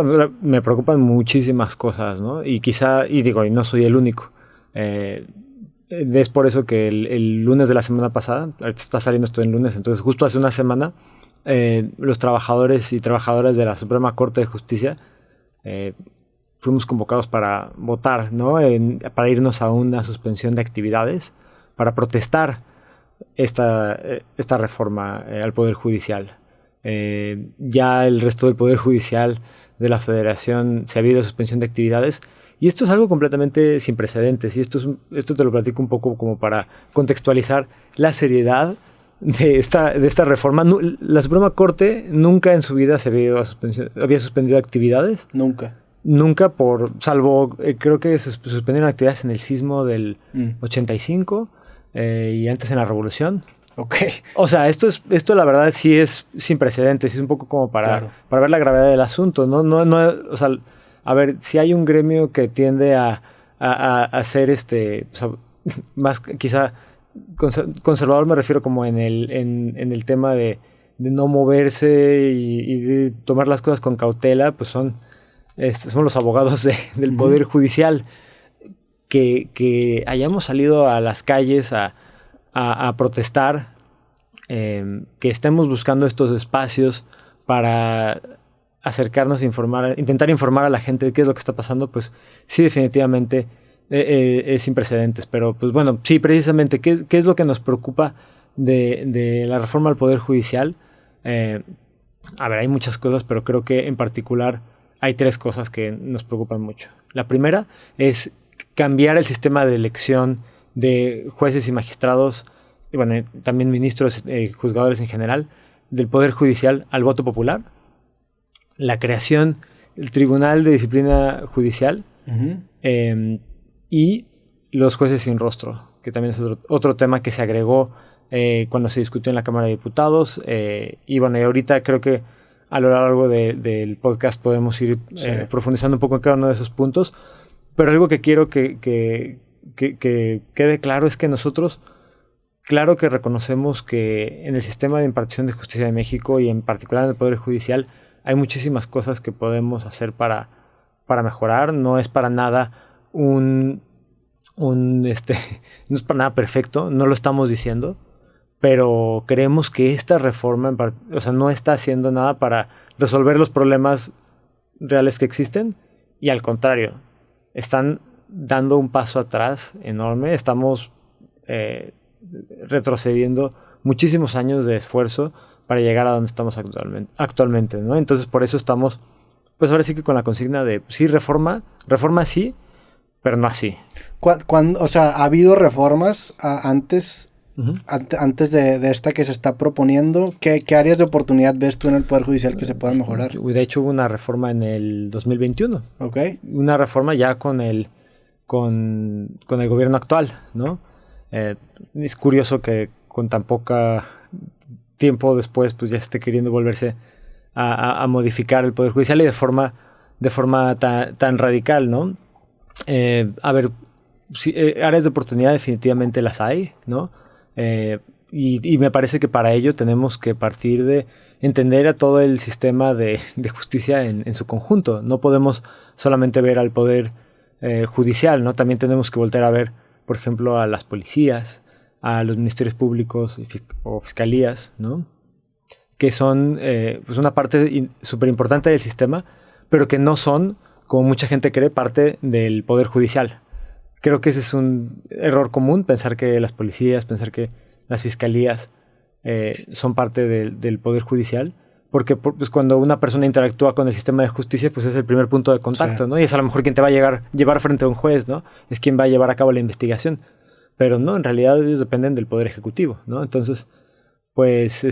Me preocupan muchísimas cosas, ¿no? Y no soy el único. Es por eso que el lunes de la semana pasada, ahorita está saliendo esto en lunes, entonces justo hace una semana, los trabajadores y trabajadoras de la Suprema Corte de Justicia fuimos convocados para votar, ¿no? Para irnos a una suspensión de actividades, para protestar esta reforma al Poder Judicial. Ya el resto del Poder Judicial de la Federación se ha habido suspensión de actividades, y esto es algo completamente sin precedentes, y esto te lo platico un poco como para contextualizar la seriedad de esta reforma. La Suprema Corte nunca en su vida había suspendido actividades. Nunca, salvo creo que suspendieron actividades en el sismo del 85 y antes en la Revolución. Okay. O sea, esto la verdad sí es sin precedentes, es un poco como para ver la gravedad del asunto, ¿no? O sea, a ver, si hay un gremio que tiende a ser más quizá conservador, me refiero como en el tema de no moverse y de tomar las cosas con cautela, pues son los abogados del Poder Judicial. Que hayamos salido a las calles a protestar, que estemos buscando estos espacios para acercarnos a intentar informar a la gente de qué es lo que está pasando, pues sí, definitivamente es sin precedentes. Pero pues bueno, sí, precisamente, ¿qué es lo que nos preocupa de la reforma al Poder Judicial? A ver, hay muchas cosas, pero creo que en particular hay 3 cosas que nos preocupan mucho. La primera es cambiar el sistema de elección de jueces y magistrados, y bueno, también ministros, juzgadores en general, del Poder Judicial al voto popular. La creación del Tribunal de Disciplina Judicial, y los jueces sin rostro, que también es otro tema que se agregó cuando se discutió en la Cámara de Diputados. Y bueno, y ahorita creo que a lo largo del podcast podemos ir profundizando un poco en cada uno de esos puntos. Pero algo que quiero que quede claro es que nosotros, claro que reconocemos que en el sistema de impartición de justicia de México y en particular en el Poder Judicial hay muchísimas cosas que podemos hacer para mejorar. No es para nada no es para nada perfecto, no lo estamos diciendo, pero creemos que esta reforma no está haciendo nada para resolver los problemas reales que existen, y al contrario, están dando un paso atrás enorme. Estamos retrocediendo muchísimos años de esfuerzo para llegar a donde estamos actualmente, ¿no? Entonces, por eso estamos, pues ahora sí que con la consigna de, sí, reforma sí, pero no así. O sea, ¿ha habido reformas antes de esta que se está proponiendo? ¿Qué áreas de oportunidad ves tú en el Poder Judicial que se puedan mejorar? De hecho, hubo una reforma en el 2021. Okay. Una reforma ya con el gobierno actual, ¿no? Es curioso que con tan poca tiempo después, pues ya esté queriendo volverse a modificar el Poder Judicial, y de forma tan radical, ¿no? A ver, sí, áreas de oportunidad definitivamente las hay, ¿no? Y me parece que para ello tenemos que partir de entender a todo el sistema de justicia en su conjunto. No podemos solamente ver al Poder Judicial, ¿no? También tenemos que voltear a ver, por ejemplo, a las policías, a los ministerios públicos o fiscalías, ¿no? Que son pues una parte súper importante del sistema, pero que no son, como mucha gente cree, parte del Poder Judicial. Creo que ese es un error común, pensar que las policías, pensar que las fiscalías son parte del Poder Judicial, porque pues, cuando una persona interactúa con el sistema de justicia, pues es el primer punto de contacto, ¿no? Y es a lo mejor quien te va a llevar frente a un juez, ¿no? Es quien va a llevar a cabo la investigación. Pero no, en realidad ellos dependen del Poder Ejecutivo, ¿no? Entonces, pues,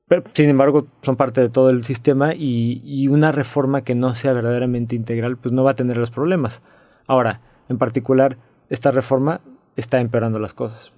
pero, sin embargo, son parte de todo el sistema, y una reforma que no sea verdaderamente integral, pues no va a tener los problemas. Ahora, en particular, esta reforma está empeorando las cosas.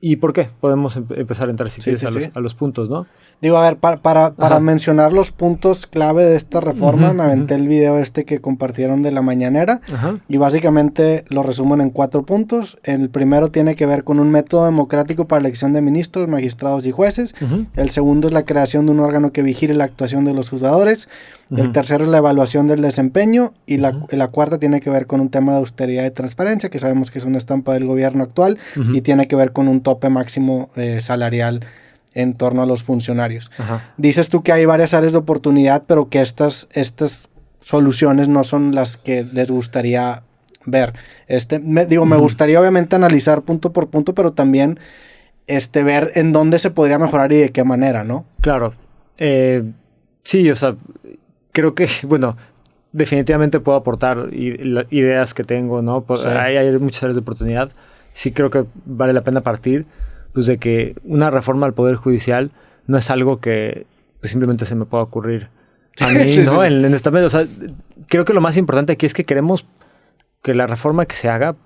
¿Y por qué? Podemos empezar a entrar, si quieres, a los puntos, ¿no? Digo, a ver, para mencionar los puntos clave de esta reforma, me aventé el video que compartieron de la mañanera, y básicamente lo resumen en 4 puntos. El primero tiene que ver con un método democrático para la elección de ministros, magistrados y jueces. El segundo es la creación de un órgano que vigile la actuación de los juzgadores. El tercero es la evaluación del desempeño. Y la cuarta tiene que ver con un tema de austeridad y transparencia, que sabemos que es una estampa del gobierno actual, y tiene que ver con un tope máximo salarial en torno a los funcionarios. Dices tú que hay varias áreas de oportunidad, pero que estas soluciones no son las que les gustaría ver. Me gustaría obviamente analizar punto por punto, pero también ver en dónde se podría mejorar y de qué manera, ¿no? Claro. Sí, o sea, creo que, bueno, definitivamente puedo aportar ideas que tengo, ¿no? Sí. Hay muchas áreas de oportunidad. Sí creo que vale la pena partir, pues, de que una reforma al Poder Judicial no es algo que pues, simplemente se me pueda ocurrir a mí, sí, ¿no? Sí. En esta mesa. O sea, creo que lo más importante aquí es que queremos que la reforma que se haga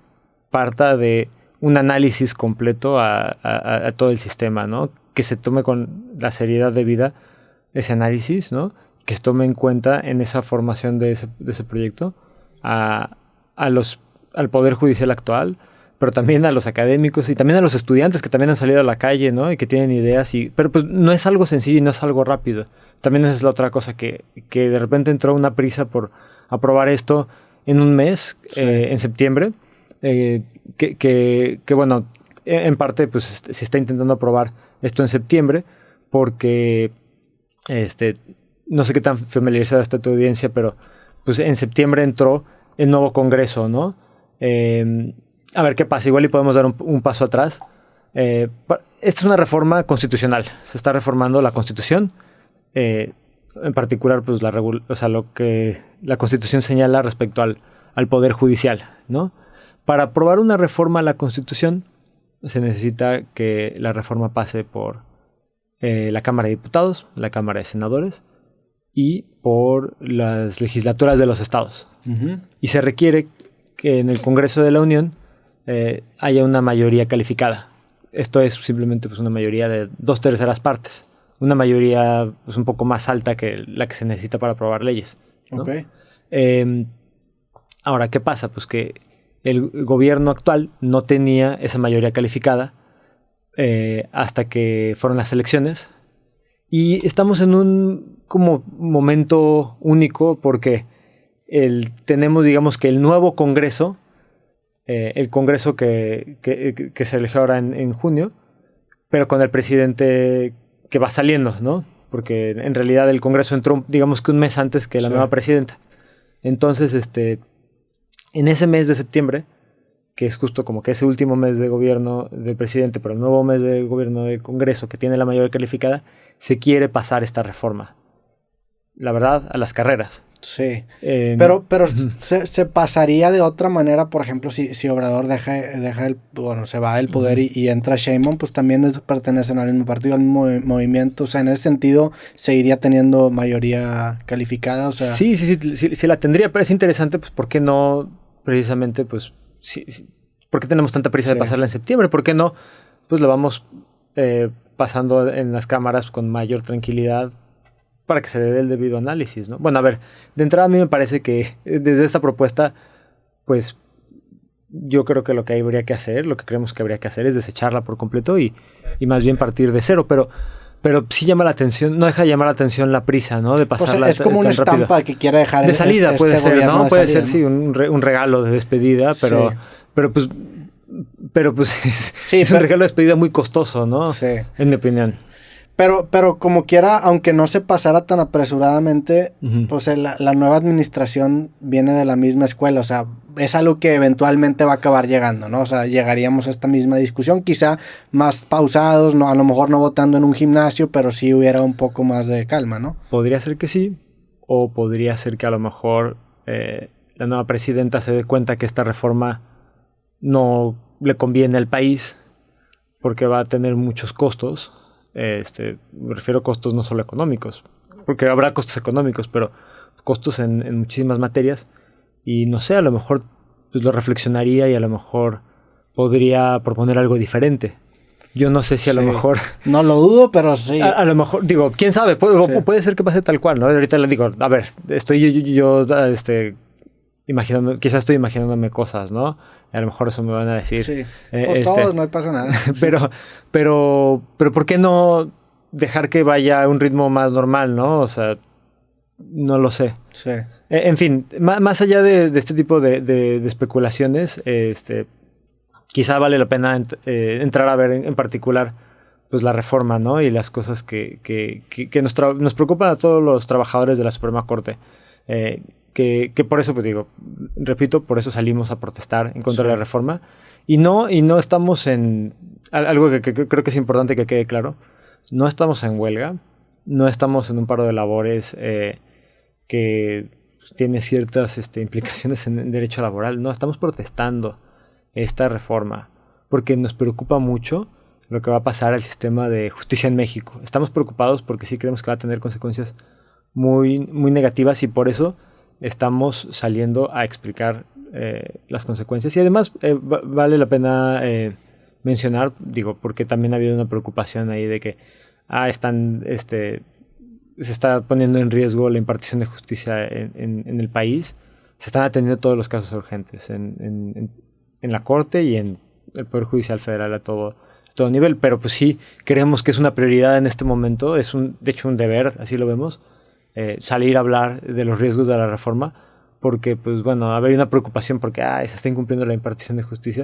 parta de un análisis completo a todo el sistema, ¿no? Que se tome con la seriedad debida ese análisis, ¿no? Que se tome en cuenta en esa formación de ese proyecto al Poder Judicial actual, pero también a los académicos y también a los estudiantes que también han salido a la calle, ¿no? Y que tienen ideas. Pero pues no es algo sencillo y no es algo rápido. También esa es la otra cosa, que de repente entró una prisa por aprobar esto en un mes, sí. En septiembre, que bueno, en parte pues se está intentando aprobar esto en septiembre porque no sé qué tan familiarizada está tu audiencia, pero pues en septiembre entró el nuevo Congreso, ¿no? A ver qué pasa, igual y podemos dar un paso atrás. Esta es una reforma constitucional, se está reformando la Constitución, en particular pues lo que la Constitución señala respecto al Poder Judicial, ¿no? Para aprobar una reforma a la Constitución se necesita que la reforma pase por la Cámara de Diputados, la Cámara de Senadores y por las legislaturas de los estados. Y se requiere que en el Congreso de la Unión haya una mayoría calificada. Esto es simplemente pues, una mayoría de 2/3 partes. Una mayoría pues, un poco más alta que la que se necesita para aprobar leyes, ¿no? Okay. Ahora, ¿qué pasa? Pues que el gobierno actual no tenía esa mayoría calificada hasta que fueron las elecciones. Y estamos en un como momento único porque tenemos, digamos, que el nuevo Congreso, el Congreso que se eligió ahora en junio, pero con el presidente que va saliendo, ¿no? Porque en realidad el Congreso entró, digamos que un mes antes que la nueva presidenta. Entonces, en ese mes de septiembre, que es justo como que ese último mes de gobierno del presidente, pero el nuevo mes de gobierno del Congreso, que tiene la mayoría calificada, se quiere pasar esta reforma. La verdad, a las carreras. Sí, pero se pasaría de otra manera, por ejemplo, si Obrador se va del poder y entra Sheinbaum, pues también pertenecen al mismo partido, al mismo movimiento. O sea, en ese sentido, ¿seguiría teniendo mayoría calificada? O sea, sí la tendría, pero es interesante, pues, ¿por qué no precisamente, pues, ¿por qué tenemos tanta prisa de pasarla en septiembre? ¿Por qué no, pues, lo vamos pasando en las cámaras con mayor tranquilidad para que se le dé el debido análisis, ¿no? Bueno, a ver, de entrada a mí me parece que desde esta propuesta, pues yo creo que lo que habría que hacer, lo que creemos que habría que hacer es desecharla por completo y más bien partir de cero, pero sí llama la atención, no deja de llamar la atención la prisa, ¿no? De pasarla es como una estampa rápido. Que quiere dejar de salida puede ser, ¿no? Puede ser, sí, un regalo de despedida, pero es un regalo de despedida muy costoso, ¿no? Sí. En mi opinión. Pero como quiera, aunque no se pasara tan apresuradamente, pues la nueva administración viene de la misma escuela. O sea, es algo que eventualmente va a acabar llegando, ¿no? O sea, llegaríamos a esta misma discusión, quizá más pausados, no, a lo mejor no votando en un gimnasio, pero sí hubiera un poco más de calma, ¿no? Podría ser que sí, o podría ser que a lo mejor la nueva presidenta se dé cuenta que esta reforma no le conviene al país porque va a tener muchos costos. Me refiero a costos no solo económicos, porque habrá costos económicos, pero costos en muchísimas materias, y no sé, a lo mejor pues, lo reflexionaría y a lo mejor podría proponer algo diferente. Yo no sé si a lo mejor... No lo dudo, pero sí. A lo mejor, digo, quién sabe, puede ser que pase tal cual, ¿no? Ahorita le digo, a ver, estoy yo imaginando, quizás estoy imaginándome cosas, ¿no? A lo mejor eso me van a decir. Sí, pues todos, no pasa nada. pero ¿por qué no dejar que vaya a un ritmo más normal, ¿no? O sea, No lo sé. Sí. En fin, más allá de este tipo de especulaciones, quizá vale la pena entrar a ver en particular pues la reforma, ¿no? Y las cosas que nos preocupan a todos los trabajadores de la Suprema Corte. Que por eso, pues digo, repito, por eso salimos a protestar en contra de la reforma. Y no estamos en... Algo que creo que es importante que quede claro. No estamos en huelga. No estamos en un paro de labores que tiene ciertas implicaciones en derecho laboral. No, estamos protestando esta reforma porque nos preocupa mucho lo que va a pasar al sistema de justicia en México. Estamos preocupados porque sí creemos que va a tener consecuencias muy, muy negativas y por eso estamos saliendo a explicar las consecuencias. Y además vale la pena mencionar, digo, porque también ha habido una preocupación ahí de que se está poniendo en riesgo la impartición de justicia en el país. Se están atendiendo todos los casos urgentes en la Corte y en el Poder Judicial Federal a todo nivel. Pero pues sí, creemos que es una prioridad en este momento. Es de hecho un deber, así lo vemos, salir a hablar de los riesgos de la reforma. Porque, pues bueno, haber una preocupación porque se está incumpliendo la impartición de justicia.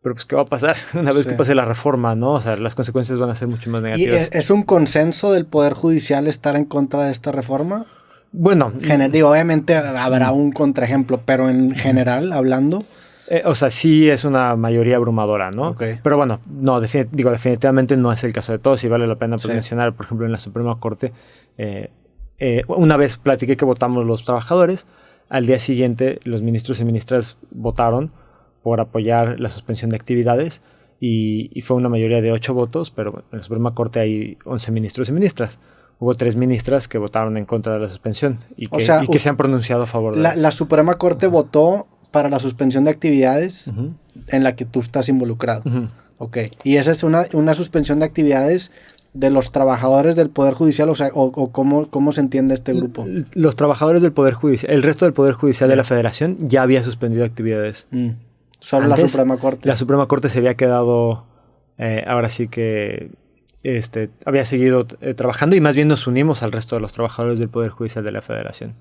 Pero pues, ¿qué va a pasar una vez que pase la reforma, no? O sea, las consecuencias van a ser mucho más negativas. ¿Y es un consenso del Poder Judicial estar en contra de esta reforma? Bueno. Digo, obviamente habrá un contraejemplo, pero en general, hablando... o sea, sí es una mayoría abrumadora, ¿no? Okay. Pero bueno, no, definitivamente no es el caso de todos y vale la pena mencionar, por ejemplo, en la Suprema Corte, una vez platiqué que votamos los trabajadores, al día siguiente los ministros y ministras votaron por apoyar la suspensión de actividades y fue una mayoría de 8 votos, pero en la Suprema Corte hay 11 ministros y ministras. Hubo 3 ministras que votaron en contra de la suspensión y que se han pronunciado a favor de la Suprema Corte votó para la suspensión de actividades en la que tú estás involucrado. Ok. Y esa es una suspensión de actividades de los trabajadores del Poder Judicial, o sea, o ¿cómo se entiende este grupo? Los trabajadores del Poder Judicial, el resto del Poder Judicial de la Federación ya había suspendido actividades. Solo antes, la Suprema Corte. La Suprema Corte se había quedado, ahora sí que había seguido trabajando y más bien nos unimos al resto de los trabajadores del Poder Judicial de la Federación.